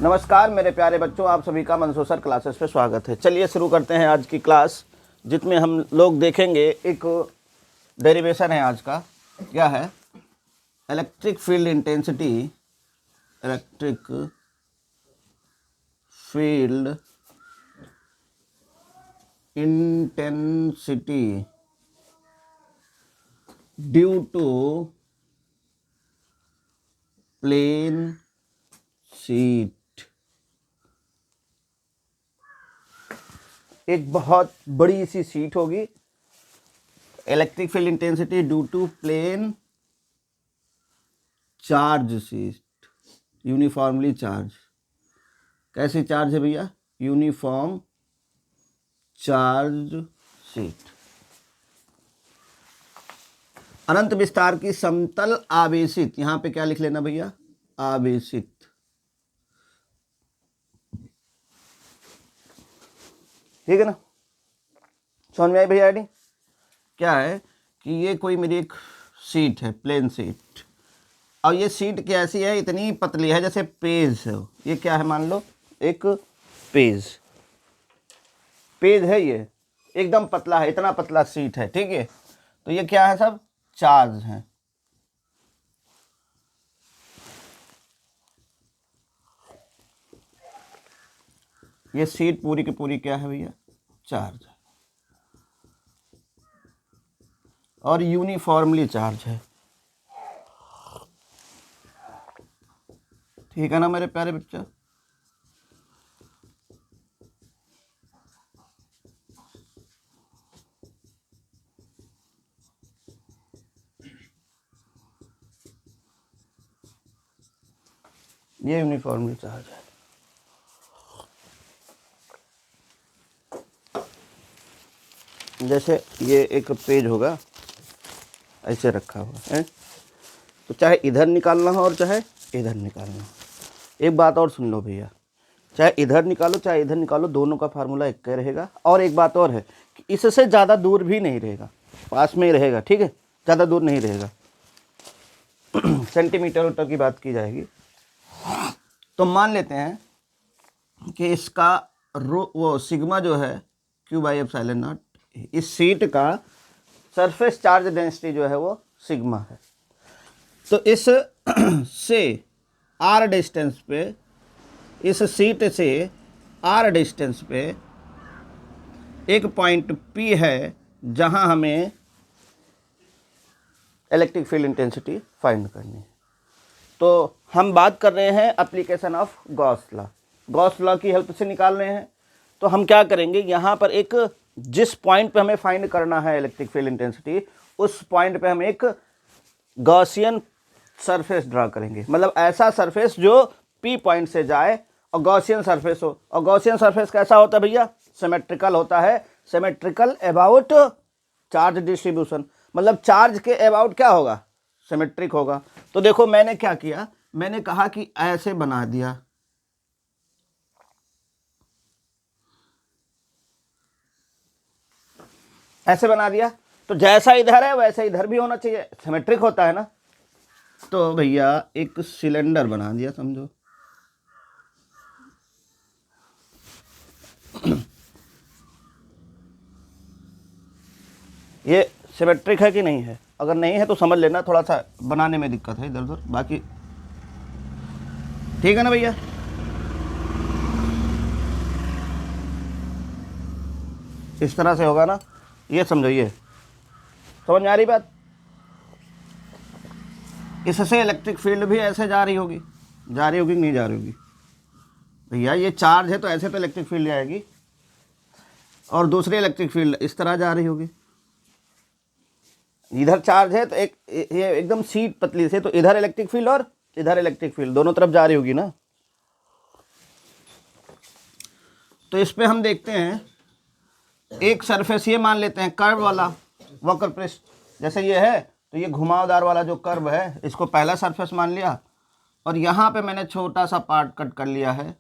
नमस्कार मेरे प्यारे बच्चों, आप सभी का मंसूसर क्लासेस पे स्वागत है। चलिए शुरू करते हैं आज की क्लास, जिसमें हम लोग देखेंगे एक डेरिवेशन है आज का। क्या है? Electric field intensity. Electric field intensity due to plane sheet. एक बहुत बड़ी सी शीट होगी। Electric field intensity due to plane charge sheet, uniformly charge. कैसी चार्ज है भैया? Uniform charge sheet. अनंत विस्तार की समतल आवेशित, यहां पे क्या लिख लेना भैया? आवेशित। ठीक है ना? समझ में आई भैया? आईडी क्या है कि ये कोई मेरी एक शीट है, प्लेन शीट, और ये शीट कैसी है? इतनी पतली है जैसे पेज है। ये क्या है? मान लो एक पेज है, ये एकदम पतला है, इतना पतला शीट है। ठीक है, तो ये क्या है? सब चार्ज हैं। ये शीट पूरी की पूरी क्या है भैया? चार्ज है, और यूनिफॉर्मली चार्ज है। ठीक है ना मेरे प्यारे बच्चा? ये यूनिफॉर्मली चार्ज है। जैसे ये एक पेज होगा, ऐसे रखा हुआ है, तो चाहे इधर निकालना हो और चाहे इधर निकालना हो। एक बात और सुन लो भैया, चाहे इधर निकालो चाहे इधर निकालो, दोनों का फार्मूला एक ही रहेगा। और एक बात और है कि इससे ज़्यादा दूर भी नहीं रहेगा, पास में ही रहेगा। ठीक है, ज़्यादा दूर नहीं रहेगा। सेंटीमीटर मीटर की बात की जाएगी तो मान लेते हैं कि इसका वो सिग्मा जो है Q/ε0, इस शीट का सरफेस चार्ज डेंसिटी जो है वो सिग्मा है। तो इस से r डिस्टेंस पे, इस शीट से r डिस्टेंस पे एक पॉइंट P है, जहां हमें इलेक्ट्रिक फील्ड इंटेंसिटी फाइंड करनी है। तो हम बात कर रहे हैं application of Gauss law. Gauss law की हेल्प से निकाल रहे हैं। तो हम क्या करेंगे, यहाँ पर एक जिस पॉइंट पे हमें फाइंड करना है इलेक्ट्रिक फील्ड इंटेंसिटी, उस पॉइंट पे हम एक गॉसियन सरफेस ड्रा करेंगे। मतलब ऐसा सरफेस जो पी पॉइंट से जाए और गॉसियन सरफेस हो। और गॉसियन सरफेस कैसा होता है भैया? सिमेट्रिकल होता है। सिमेट्रिकल अबाउट चार्ज डिस्ट्रीब्यूशन, मतलब चार्ज के अबाउट क्या होगा? सिमेट्रिक होगा। तो देखो मैंने क्या किया, मैंने कहा कि ऐसे बना दिया, ऐसे बना दिया। तो जैसा इधर है वैसा इधर भी होना चाहिए, सिमेट्रिक होता है ना। तो भैया एक सिलेंडर बना दिया, समझो। ये सिमेट्रिक है कि नहीं है? अगर नहीं है तो समझ लेना, थोड़ा सा बनाने में दिक्कत है इधर उधर, बाकी ठीक है ना भैया? इस तरह से होगा ना, ये समझिए। समझ में आ रही बात? इससे इलेक्ट्रिक फील्ड भी ऐसे जा रही होगी कि नहीं जा रही होगी भैया? ये चार्ज है तो ऐसे तो इलेक्ट्रिक फील्ड जाएगी, और दूसरी इलेक्ट्रिक फील्ड इस तरह जा रही होगी। इधर चार्ज है तो एक ये एकदम शीट पतली से, तो इधर इलेक्ट्रिक फील्ड और इधर इलेक्ट्रिक फील्ड दोनों तरफ जा रही होगी ना। तो इस पे हम देखते हैं एक सरफेस, ये मान लेते हैं कर्व वाला वक्र पृष्ठ, जैसे ये है तो ये घुमावदार वाला जो कर्व है, इसको पहला सरफेस मान लिया। और यहाँ पे मैंने छोटा सा पार्ट कट कर लिया है,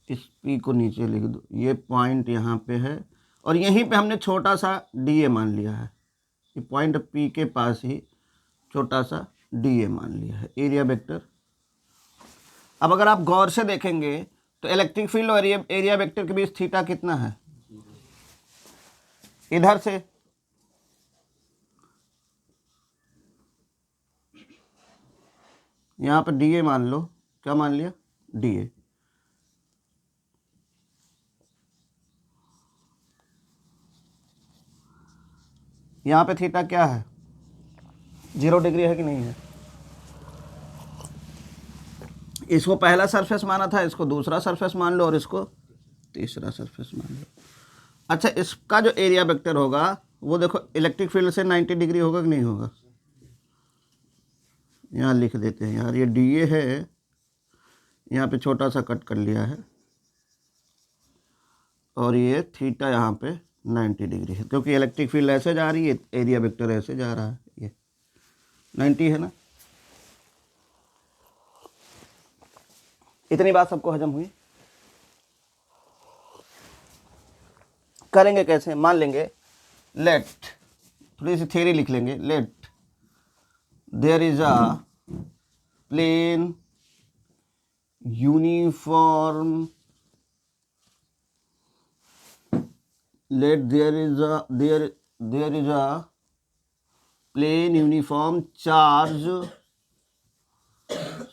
इस P को नीचे लिख दो, ये पॉइंट यहाँ पे है, और यहीं पे हमने छोटा सा DA मान लिया है। ये पॉइंट P के पास ही छोटा सा डी ए मान लिया है एरिया वेक्टर। अब अगर आप गौर से देखेंगे तो इलेक्ट्रिक फील्ड और एरिया वेक्टर के बीच थीटा कितना है, इधर से यहाँ पर डी ए मान लो, क्या मान लिया, डी ए। यहाँ पे थीटा क्या है, 0 डिग्री है कि नहीं है। इसको पहला सरफेस माना था, इसको दूसरा सरफेस मान लो और इसको तीसरा सरफेस मान लो। अच्छा, इसका जो एरिया वेक्टर होगा वो देखो इलेक्ट्रिक फील्ड से 90 डिग्री होगा कि नहीं होगा। यहाँ लिख देते हैं यार, ये डी ए है, यहाँ पे छोटा सा कट कर लिया है और ये थीटा यहाँ पे 90 डिग्री है, क्योंकि इलेक्ट्रिक फील्ड ऐसे जा रही है, एरिया वेक्टर ऐसे जा रहा है, ये 90 है ना। इतनी बात सबको हजम हुई। करेंगे कैसे, मान लेंगे लेट, थोड़ी सी थ्योरी लिख लेंगे। Let there is a plane uniform, let there is a plane uniform charge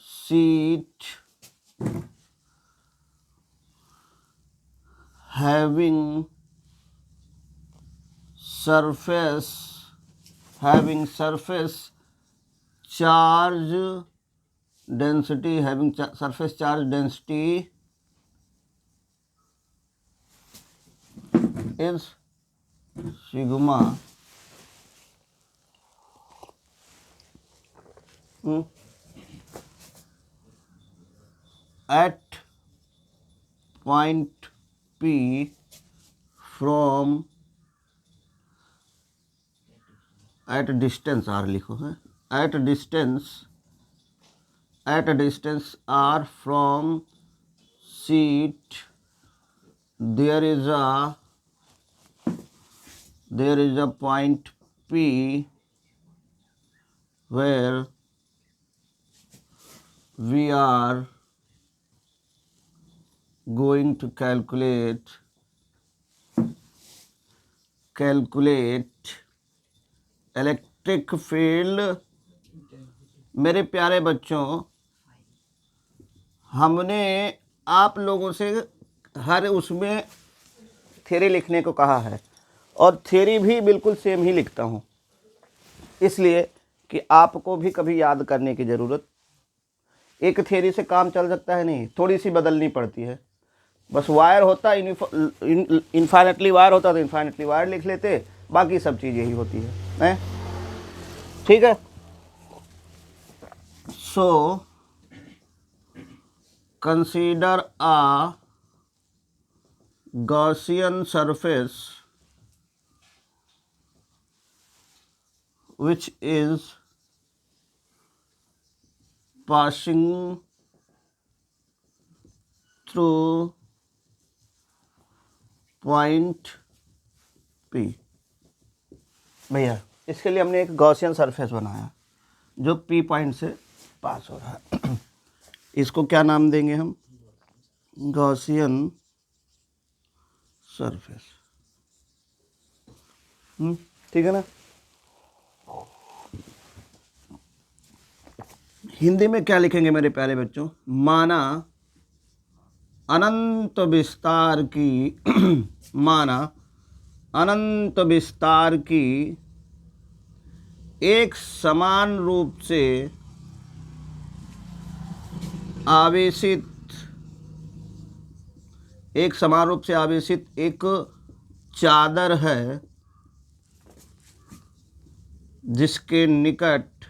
sheet having surface charge density, surface charge density is sigma at point P from at a distance R लिखो है, at a distance R from sheet there is a point P where we are going to calculate electric field. मेरे प्यारे बच्चों, हमने आप लोगों से हर उसमें थ्योरी लिखने को कहा है और थ्योरी भी बिल्कुल सेम ही लिखता हूँ, इसलिए कि आपको भी कभी याद करने की ज़रूरत, एक थ्योरी से काम चल सकता है नहीं, थोड़ी सी बदलनी पड़ती है। बस वायर होता इन्फाइनेटली वायर होता तो इन्फाइनेटली वायर लिख लेते, बाकी सब चीज़ यही होती है, ठीक है। So consider a Gaussian surface which is passing through point P। भैया इसके लिए हमने एक गॉसियन सरफेस बनाया जो P पॉइंट से पास हो रहा है। इसको क्या नाम देंगे हम, गॉसियन सरफेस, ठीक है ना। हिंदी में क्या लिखेंगे मेरे प्यारे बच्चों, माना अनंत विस्तार की एक समान रूप से आवेशित एक चादर है जिसके निकट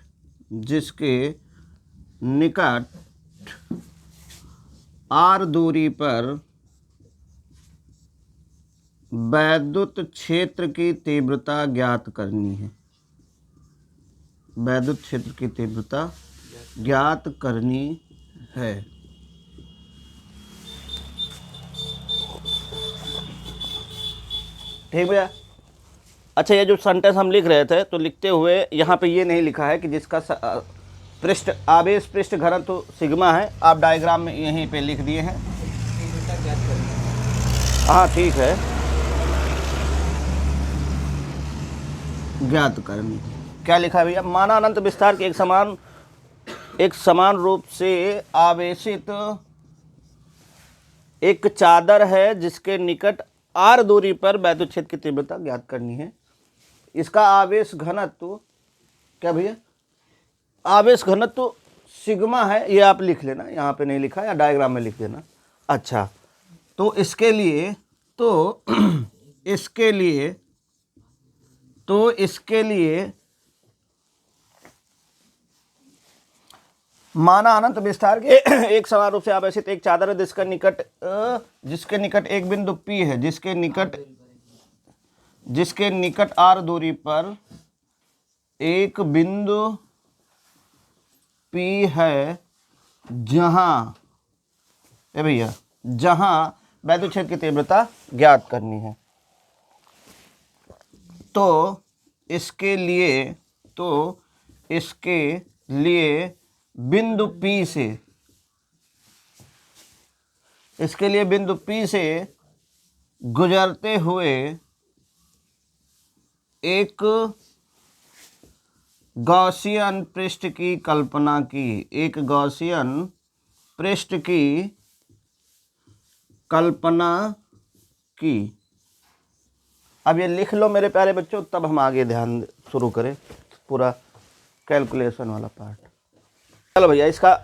r दूरी पर वैद्युत क्षेत्र की तीव्रता ज्ञात करनी है। वैद्युत क्षेत्र की तीव्रता ज्ञात करनी है। ठीक भैया। अच्छा, ये जो सेंटेंस हम लिख रहे थे तो लिखते हुए यहाँ पे ये नहीं लिखा है कि जिसका पृष्ठ आवेश पृष्ठ घनत्व सिग्मा है, आप डायग्राम में यहीं पे लिख दिए हैं। हाँ ठीक है, ज्ञात करनी। क्या लिखा है भैया? माना अनंत विस्तार के एक समान रूप से आवेशित एक चादर है जिसके निकट r दूरी पर वैद्युत क्षेत्र की तीव्रता ज्ञात करनी है। इसका आवेश घनत्व क्या भैया? आवेश घनत्व सिग्मा है, ये आप लिख लेना, यहाँ पे नहीं लिखा, या डायग्राम में लिख देना। अच्छा, तो इसके लिए माना अनंत विस्तार के एक समान रूप से आवेशित एक चादर है जिसके निकट एक बिंदु P है, जिसके निकट r दूरी पर एक बिंदु P है, जहां वैद्युत क्षेत्र की तीव्रता ज्ञात करनी है। तो इसके लिए बिंदु P से गुजरते हुए एक गॉसियन पृष्ठ की कल्पना की। अब ये लिख लो मेरे प्यारे बच्चों, तब हम आगे ध्यान शुरू करें पूरा कैलकुलेशन वाला पार्ट। चलो भैया, इसका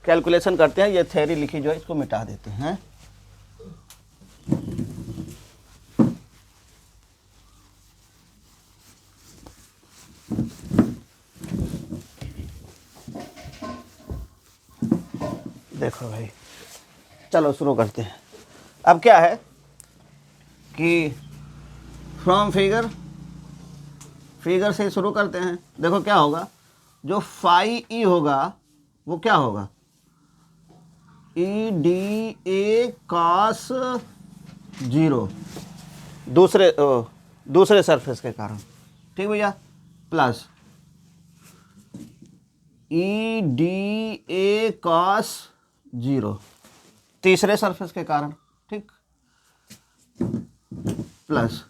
कैलकुलेशन करते हैं। ये थ्योरी लिखी जो है इसको मिटा देते हैं। देखो भाई, चलो शुरू करते हैं। अब क्या है कि फ्रॉम फिगर से शुरू करते हैं। देखो क्या होगा, जो फाई ई होगा वो क्या होगा, ई डी ए कॉस 0 दूसरे सरफेस के कारण, ठीक भैया, plus E D A cos 0 तीसरे सरफेस के कारण, ठीक, plus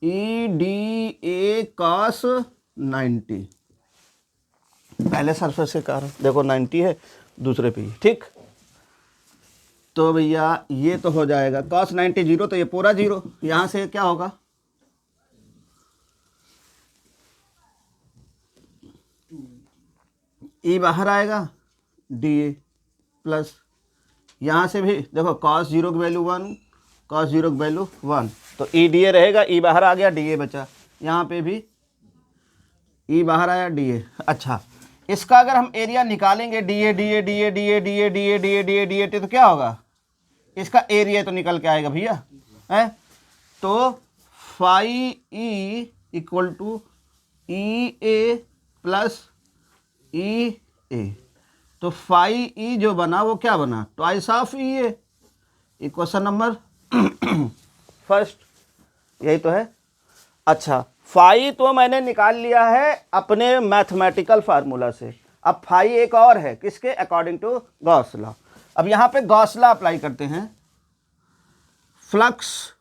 E D A cos 90 पहले सरफेस के कारण। देखो 90 है दूसरे पे, ठीक। तो भैया ये तो हो जाएगा cos 90 0, तो ये पूरा 0। यहां से क्या होगा, ई बाहर आएगा, डी ए प्लस यहाँ से भी देखो cos 0 की वैल्यू 1, cos 0 की वैल्यू 1, तो ई डी ए रहेगा, ई बाहर आ गया, डी ए बचा। यहाँ पे भी ई बाहर आया, डी ए। अच्छा, इसका अगर हम एरिया निकालेंगे D A D A D A D A D A D A D A D A D A तो क्या होगा, इसका एरिया तो निकल के आएगा भैया, है। तो phi E equal to E A plus E A, तो फाई ई जो बना वो क्या बना, twice of E A. Equation number first, यही तो है। अच्छा, फाई तो मैंने निकाल लिया है अपने मैथमेटिकल फार्मूला से। अब फाई एक और है, किसके, अकॉर्डिंग टू गॉस लॉ। अब यहाँ पे गॉस लॉ अप्लाई करते हैं। फ्लक्स,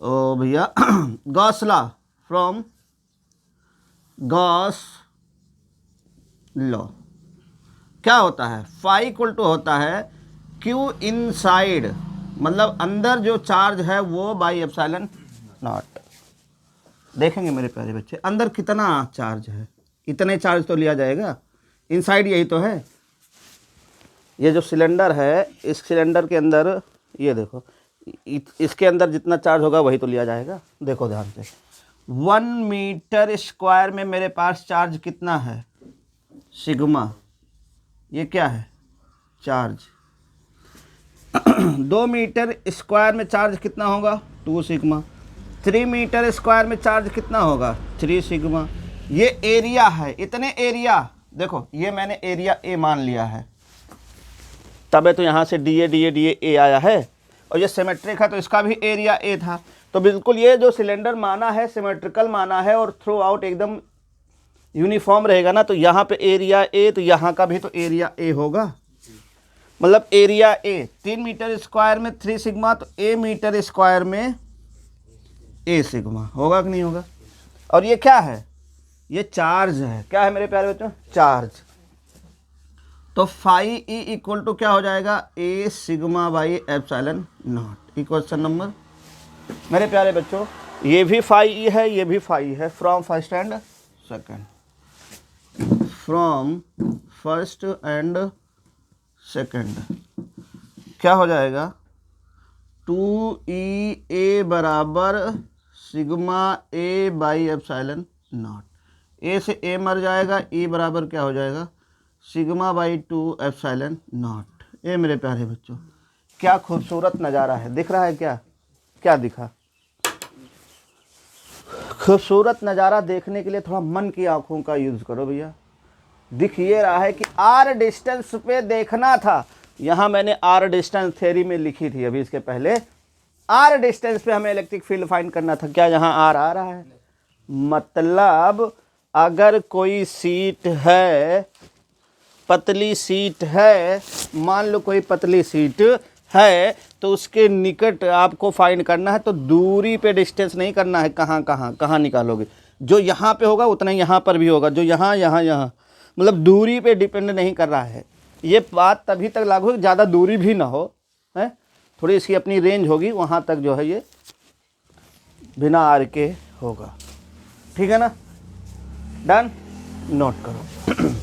ओ भैया Gauss law from Gauss law क्या होता है, फाई इक्वल टू होता है क्यू इनसाइड, मतलब अंदर जो चार्ज है वो बाई एप्सिलॉन नॉट। देखेंगे मेरे प्यारे बच्चे, अंदर कितना चार्ज है, इतने चार्ज तो लिया जाएगा, इनसाइड यही तो है। ये जो सिलेंडर है, इस सिलेंडर के अंदर ये देखो, इसके अंदर जितना चार्ज होगा वही तो लिया जाएगा। देखो ध्यान से, 1 मीटर स्क्वायर में मेरे पास चार्ज कितना है, सिग्मा। ये क्या है, चार्ज। 2 मीटर स्क्वायर में चार्ज कितना होगा, 2 सिग्मा। 3 मीटर स्क्वायर में चार्ज कितना होगा, 3 सिग्मा। ये एरिया है, इतने एरिया, देखो ये मैंने एरिया ए मान लिया है, तब है तो यहाँ से डी ए ए आया है, और ये सिमेट्रिक है तो इसका भी एरिया ए था। तो बिल्कुल ये जो सिलेंडर माना है सिमेट्रिकल माना है, और थ्रू आउट एकदम यूनिफॉर्म रहेगा ना, तो यहाँ पे एरिया ए, तो यहाँ का भी तो एरिया ए होगा। मतलब एरिया ए 3 मीटर स्क्वायर में 3 सिग्मा, तो ए मीटर स्क्वायर में ए सिग्मा होगा कि नहीं होगा। और ये क्या है, ये चार्ज है। क्या है मेरे प्यारे बच्चों, चार्ज। तो फाई ई इक्वल टू क्या हो जाएगा, A sigma by epsilon naught. Question number मेरे प्यारे बच्चों, ये भी फाई ई है, ये भी फाई है। From first and second, from first and second क्या हो जाएगा, 2e ए बराबर sigma A by epsilon naught. A से ए मर जाएगा, ई बराबर क्या हो जाएगा, सिग्मा बाई 2 एप्सिलॉन नॉट। ये मेरे प्यारे बच्चों क्या खूबसूरत नज़ारा है, दिख रहा है क्या, क्या दिखा। खूबसूरत नज़ारा देखने के लिए थोड़ा मन की आंखों का यूज़ करो भैया। दिख ये रहा है कि आर डिस्टेंस पे देखना था। यहाँ मैंने आर डिस्टेंस थ्योरी में लिखी थी अभी इसके पहले, आर डिस्टेंस पे हमें इलेक्ट्रिक फील्ड फाइंड करना था। क्या यहाँ आर आ रहा है, मतलब अगर कोई सीट है, पतली सीट है, मान लो कोई पतली सीट है, तो उसके निकट आपको फाइंड करना है। तो दूरी पे डिस्टेंस नहीं करना है, कहाँ निकालोगे, जो यहाँ पे होगा उतना यहाँ पर भी होगा, जो यहाँ मतलब दूरी पे डिपेंड नहीं कर रहा है। ये बात तभी तक लागू है ज़्यादा दूरी भी ना हो, है थोड़ी इसकी अपनी रेंज होगी, वहाँ तक जो है ये बिना आर के होगा। ठीक है ना, डन, नोट करो।